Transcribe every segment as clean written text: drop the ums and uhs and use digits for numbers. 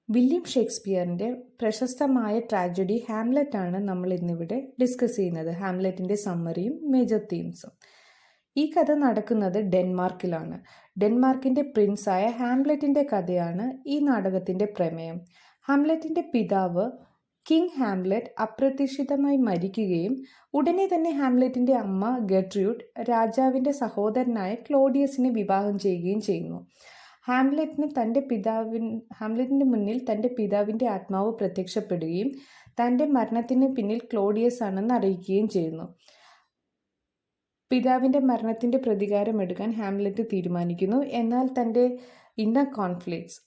William ഷേക്സ്പിയറിൻ്റെ പ്രശസ്തമായ tragedy Hamlet ആണ് നമ്മൾ ഇന്നിവിടെ ഡിസ്കസ് ചെയ്യുന്നത്. ഹാംലെറ്റിൻ്റെ സമ്മറിയും മേജർ തീംസും. ഈ കഥ നടക്കുന്നത് ഡെൻമാർക്കിലാണ്. ഡെൻമാർക്കിൻ്റെ പ്രിൻസായ ഹാംലെറ്റിൻ്റെ കഥയാണ് ഈ നാടകത്തിൻ്റെ പ്രമേയം. ഹാംലെറ്റിൻ്റെ പിതാവ് കിങ് ഹാംലെറ്റ് അപ്രതീക്ഷിതമായി മരിക്കുകയും ഉടനെ തന്നെ ഹാംലെറ്റിൻ്റെ അമ്മ ഗെർട്രൂഡ് രാജാവിൻ്റെ സഹോദരനായ ക്ലോഡിയസിനെ വിവാഹം ചെയ്യുകയും ചെയ്യുന്നു. ഹാംലെറ്റിൻ്റെ മുന്നിൽ തൻ്റെ പിതാവിൻ്റെ ആത്മാവ് പ്രത്യക്ഷപ്പെടുകയും തൻ്റെ മരണത്തിന് പിന്നിൽ ക്ലോഡിയസ് ആണെന്ന് അറിയിക്കുകയും ചെയ്യുന്നു. പിതാവിൻ്റെ മരണത്തിൻ്റെ പ്രതികാരം എടുക്കാൻ ഹാംലെറ്റ് തീരുമാനിക്കുന്നു. എന്നാൽ തൻ്റെ ഇന്നർ കോൺഫ്ലിക്ട്സ്,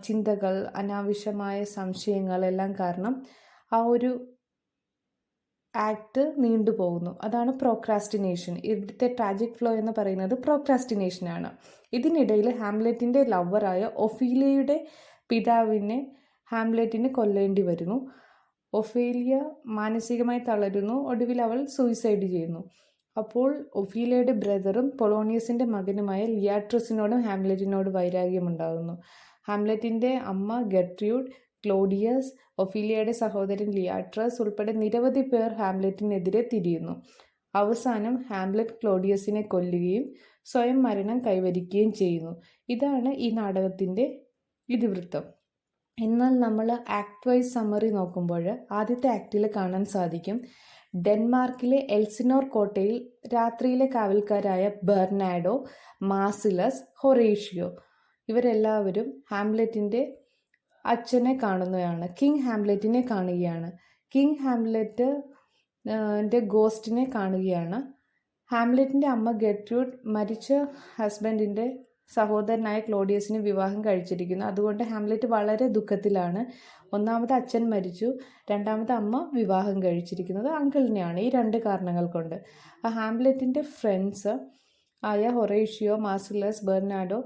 ചിന്തകൾ, അനാവശ്യമായ സംശയങ്ങൾ എല്ലാം കാരണം ആ ഒരു ആക്ട് നീണ്ടുപോകുന്നു. അതാണ് പ്രോക്രാസ്റ്റിനേഷൻ. ഇവിടുത്തെ ട്രാജിക് ഫ്ലോ എന്ന് പറയുന്നത് പ്രോക്രാസ്റ്റിനേഷനാണ്. ഇതിനിടയിൽ ഹാംലെറ്റിൻ്റെ ലവറായ ഒഫീലിയയുടെ പിതാവിനെ ഹാംലെറ്റിന് കൊല്ലേണ്ടി വരുന്നു. ഒഫീലിയ മാനസികമായി തളരുന്നു. ഒടുവിൽ അവൾ സൂയിസൈഡ് ചെയ്യുന്നു. അപ്പോൾ ഒഫീലിയയുടെ ബ്രദറും പൊളോണിയസിൻ്റെ മകനുമായ ലിയാട്രസിനോടും ഹാംലെറ്റിനോട് വൈരാഗ്യമുണ്ടാകുന്നു. ഹാംലെറ്റിൻ്റെ അമ്മ ഗെർട്രൂഡ്, ക്ലോഡിയസ്, ഒഫീലിയയുടെ സഹോദരൻ ലിയാട്രസ് ഉൾപ്പെടെ നിരവധി പേർ ഹാംലെറ്റിനെതിരെ തിരിയുന്നു. അവസാനം ഹാംലെറ്റ് ക്ലോഡിയസിനെ കൊല്ലുകയും സ്വയം മരണം കൈവരിക്കുകയും ചെയ്യുന്നു. ഇതാണ് ഈ നാടകത്തിൻ്റെ ഇതിവൃത്തം. എന്നാൽ നമ്മൾ ആക്ട് വൈസ് സമ്മറി നോക്കുമ്പോൾ ആദ്യത്തെ ആക്ടിൽ കാണാൻ സാധിക്കും, ഡെൻമാർക്കിലെ എൽസിനോർ കോട്ടയിൽ രാത്രിയിലെ കാവൽക്കാരായ ബെർണാഡോ, മാസിലസ്, ഹൊറേഷ്യോ ഇവരെല്ലാവരും ഹാംലെറ്റിൻ്റെ അച്ഛനെ കാണുന്നതാണ്. കിങ് ഹാംലെറ്റിനെ കാണുകയാണ്. കിങ് ഹാംലെറ്റിൻ്റെ ഗോസ്റ്റിനെ കാണുകയാണ്. ഹാംലെറ്റിൻ്റെ അമ്മ ഗെർട്രൂഡ് മരിച്ച ഹസ്ബൻഡിൻ്റെ സഹോദരനായ ക്ലോഡിയസിന് വിവാഹം കഴിച്ചിരിക്കുന്നു. അതുകൊണ്ട് ഹാംലെറ്റ് വളരെ ദുഃഖത്തിലാണ്. ഒന്നാമത് അച്ഛൻ മരിച്ചു, രണ്ടാമത് അമ്മ വിവാഹം കഴിച്ചിരിക്കുന്നത് അങ്കിളിനെയാണ്. ഈ രണ്ട് കാരണങ്ങൾ കൊണ്ട് ഹാംലെറ്റിൻ്റെ ഫ്രണ്ട്സ് ആയ ഹൊറേഷ്യോ, മാസിലസ്, ബെർണാഡോ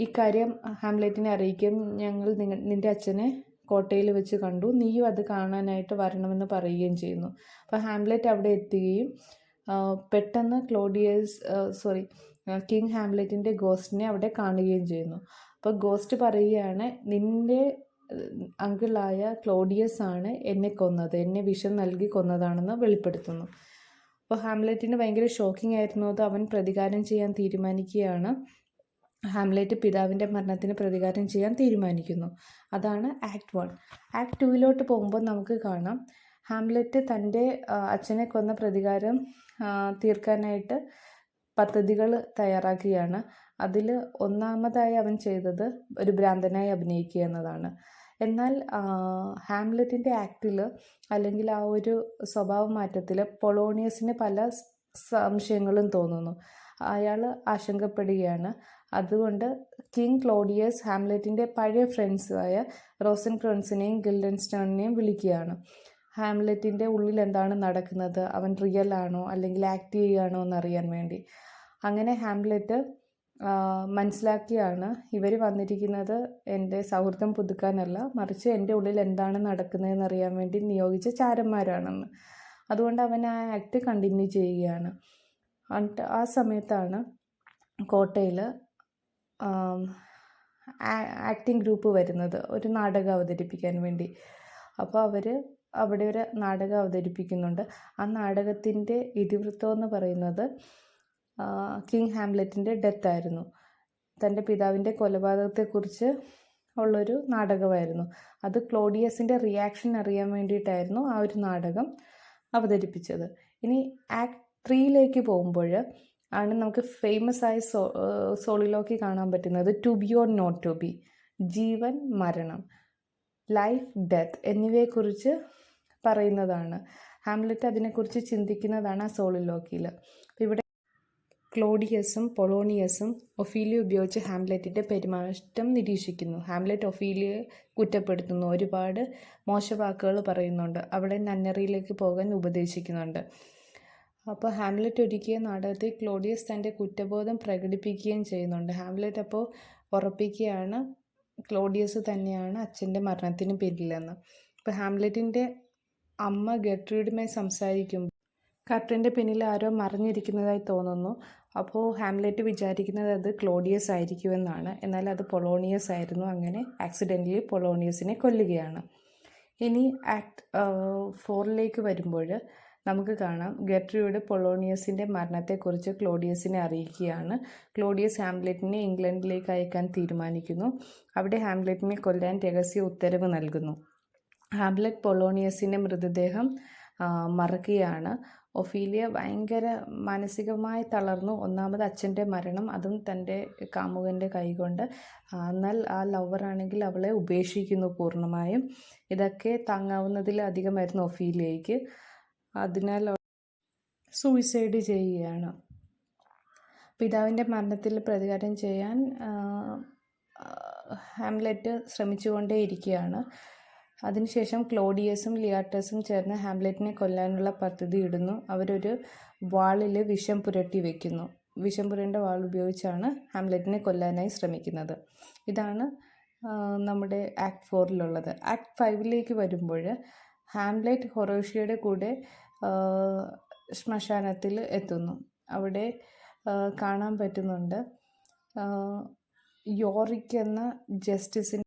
ഈ കാര്യം ഹാംലെറ്റിനെ അറിയിക്കും. ഞങ്ങൾ നിൻ്റെ അച്ഛനെ കോട്ടയിൽ വെച്ച് കണ്ടു, നീയും അത് കാണാനായിട്ട് വരണമെന്ന് പറയുകയും ചെയ്യുന്നു. അപ്പോൾ ഹാംലെറ്റ് അവിടെ എത്തുകയും പെട്ടെന്ന് കിങ് ഹാംലെറ്റിൻ്റെ ഗോസ്റ്റിനെ അവിടെ കാണുകയും ചെയ്യുന്നു. അപ്പോൾ ഗോസ്റ്റ് പറയുകയാണ്, നിൻ്റെ അങ്കിളായ ക്ലോഡിയസ് ആണ് എന്നെ കൊന്നത്, എന്നെ വിഷം നൽകി കൊന്നതാണെന്ന് വെളിപ്പെടുത്തുന്നു. അപ്പോൾ ഹാംലെറ്റിന് ഭയങ്കര ഷോക്കിംഗ് ആയിരുന്നു അത്. അവൻ പ്രതികാരം ചെയ്യാൻ തീരുമാനിക്കുകയാണ്. ഹാംലെറ്റ് പിതാവിൻ്റെ മരണത്തിന് പ്രതികാരം ചെയ്യാൻ തീരുമാനിക്കുന്നു. അതാണ് ആക്ട് 1. ആക്ട് 2 പോകുമ്പോൾ നമുക്ക് കാണാം, ഹാംലെറ്റ് തൻ്റെ അച്ഛനെ കൊന്ന പ്രതികാരം തീർക്കാനായിട്ട് പദ്ധതികൾ തയ്യാറാക്കുകയാണ്. അതിൽ ഒന്നാമതായി അവൻ ചെയ്തത് ഒരു ഭ്രാന്തനായി അഭിനയിക്കുക എന്നതാണ്. എന്നാൽ ഹാംലെറ്റിൻ്റെ ആക്ടിൽ അല്ലെങ്കിൽ ആ ഒരു സ്വഭാവ മാറ്റത്തിൽ പൊളോണിയസിന് പല സംശയങ്ങളും തോന്നുന്നു. അയാൾ ആശങ്കപ്പെടുകയാണ്. അതുകൊണ്ട് കിങ് ക്ലോഡിയസ് ഹാംലെറ്റിൻ്റെ പഴയ ഫ്രണ്ട്സായ റോസൻക്രോൺസിനെയും ഗിൽഡൻസ്റ്റേണിനെയും വിളിക്കുകയാണ്. ഹാംലെറ്റിൻ്റെ ഉള്ളിൽ എന്താണ് നടക്കുന്നത്, അവൻ റിയൽ ആണോ അല്ലെങ്കിൽ ആക്ട് ചെയ്യുകയാണോ എന്നറിയാൻ വേണ്ടി. അങ്ങനെ ഹാംലെറ്റ് മനസ്സിലാക്കിയാണ്, ഇവർ വന്നിരിക്കുന്നത് എൻ്റെ സൗഹൃദം പുതുക്കാനല്ല, മറിച്ച് എൻ്റെ ഉള്ളിൽ എന്താണ് നടക്കുന്നതെന്ന് അറിയാൻ വേണ്ടി നിയോഗിച്ച ചാരന്മാരാണെന്ന്. അതുകൊണ്ട് അവൻ ആ ആക്ട് കണ്ടിന്യൂ ചെയ്യുകയാണ്. ആ സമയത്താണ് കോട്ടയിൽ ആക്ടിംഗ് ഗ്രൂപ്പ് വരുന്നത് ഒരു നാടകം അവതരിപ്പിക്കാൻ വേണ്ടി. അപ്പോൾ അവർ അവിടെ ഒരു നാടകം അവതരിപ്പിക്കുന്നുണ്ട്. ആ നാടകത്തിൻ്റെ ഇതിവൃത്തം എന്ന് പറയുന്നത് കിങ് ഹാംലെറ്റിൻ്റെ ഡെത്തായിരുന്നു. തൻ്റെ പിതാവിൻ്റെ കൊലപാതകത്തെക്കുറിച്ച് ഉള്ളൊരു നാടകമായിരുന്നു. അത് ക്ലോഡിയസിൻ്റെ റിയാക്ഷൻ അറിയാൻ വേണ്ടിയിട്ടായിരുന്നു ആ ഒരു നാടകം അവതരിപ്പിച്ചത്. ഇനി ആക്ട് 3 പോകുമ്പോൾ ആണ് നമുക്ക് ഫേമസ് ആയ സോളിലോക്കി കാണാൻ പറ്റുന്നത്. To be or not to be, ജീവൻ, മരണം, ലൈഫ്, ഡെത്ത് എന്നിവയെക്കുറിച്ച് പറയുന്നതാണ്. ഹാംലെറ്റ് അതിനെക്കുറിച്ച് ചിന്തിക്കുന്നതാണ് ആ സോളിലോക്കിയിൽ. ഇവിടെ ക്ലോഡിയസും പൊളോണിയസും ഒഫീലിയ ഉപയോഗിച്ച് ഹാംലെറ്റിൻ്റെ പെരുമാറ്റം നിരീക്ഷിക്കുന്നു. ഹാംലെറ്റ് ഒഫീലിയയെ കുറ്റപ്പെടുത്തുന്നു, ഒരുപാട് മോശവാക്കുകൾ പറയുന്നുണ്ട്, അവിടെ നന്നറിയിലേക്ക് പോകാൻ ഉപദേശിക്കുന്നുണ്ട്. അപ്പോൾ ഹാംലെറ്റ് ഒരുക്കിയ നാടകത്തിൽ ക്ലോഡിയസ് തൻ്റെ കുറ്റബോധം പ്രകടിപ്പിക്കുകയും ചെയ്യുന്നുണ്ട്. ഹാംലെറ്റ് അപ്പോൾ ഉറപ്പിക്കുകയാണ് ക്ലോഡിയസ് തന്നെയാണ് അച്ഛൻ്റെ മരണത്തിന് പിന്നിലെന്ന്. അപ്പോൾ ഹാംലെറ്റിൻ്റെ അമ്മ ഗെർട്രൂഡുമായി സംസാരിക്കുമ്പോൾ കർട്ടൻ്റെ പിന്നിൽ ആരോ മറിഞ്ഞിരിക്കുന്നതായി തോന്നുന്നു. അപ്പോൾ ഹാംലെറ്റ് വിചാരിക്കുന്നത് അത് ക്ലോഡിയസ് ആയിരിക്കുമെന്നാണ്. എന്നാൽ അത് പൊളോണിയസ് ആയിരുന്നു. അങ്ങനെ ആക്സിഡൻ്റലി പൊളോണിയസിനെ കൊല്ലുകയാണ്. ഇനി ആക്ട് 4 വരുമ്പോൾ നമുക്ക് കാണാം, ഗെർട്രൂഡ് പൊളോണിയസിൻ്റെ മരണത്തെക്കുറിച്ച് ക്ലോഡിയസിനെ അറിയിക്കുകയാണ്. ക്ലോഡിയസ് ഹാംലെറ്റിനെ ഇംഗ്ലണ്ടിലേക്ക് അയക്കാൻ തീരുമാനിക്കുന്നു. അവിടെ ഹാംലെറ്റിനെ കൊല്ലാൻ രഹസ്യ ഉത്തരവ് നൽകുന്നു. ഹാംലെറ്റ് പൊളോണിയസിൻ്റെ മൃതദേഹം മറക്കുകയാണ്. ഒഫീലിയ ഭയങ്കര മാനസികമായി തളർന്നു. ഒന്നാമത് അച്ഛൻ്റെ മരണം, അതും തൻ്റെ കാമുകൻ്റെ കൈകൊണ്ട്. എന്നാൽ ആ ലവറാണെങ്കിൽ അവളെ ഉപേക്ഷിക്കുന്നു പൂർണ്ണമായും. ഇതൊക്കെ താങ്ങാവുന്നതിലധികമായിരുന്നു ഒഫീലിയയ്ക്ക്. അതിനാൽ സൂയിസൈഡ് ചെയ്യുകയാണ്. പിതാവിൻ്റെ മരണത്തിൽ പ്രതികാരം ചെയ്യാൻ ഹാംലെറ്റ് ശ്രമിച്ചുകൊണ്ടേയിരിക്കുകയാണ്. അതിനുശേഷം ക്ലോഡിയസും ലിയാട്ടസും ചേർന്ന് ഹാംലെറ്റിനെ കൊല്ലാനുള്ള പദ്ധതി ഇടുന്നു. അവരൊരു വാളിൽ വിഷം പുരട്ടി വയ്ക്കുന്നു. വിഷം പുരണ്ട വാൾ ഉപയോഗിച്ചാണ് ഹാംലെറ്റിനെ കൊല്ലാനായി ശ്രമിക്കുന്നത്. ഇതാണ് നമ്മുടെ ആക്ട് 4 ആക്ട് 5 വരുമ്പോൾ ഹാംലെറ്റ് ഹൊറേഷ്യയുടെ കൂടെ ശ്മശാനത്തിൽ എത്തുന്നു. അവിടെ കാണാൻ പറ്റുന്നുണ്ട് യോറിക് എന്ന ജസ്റ്റിസിന്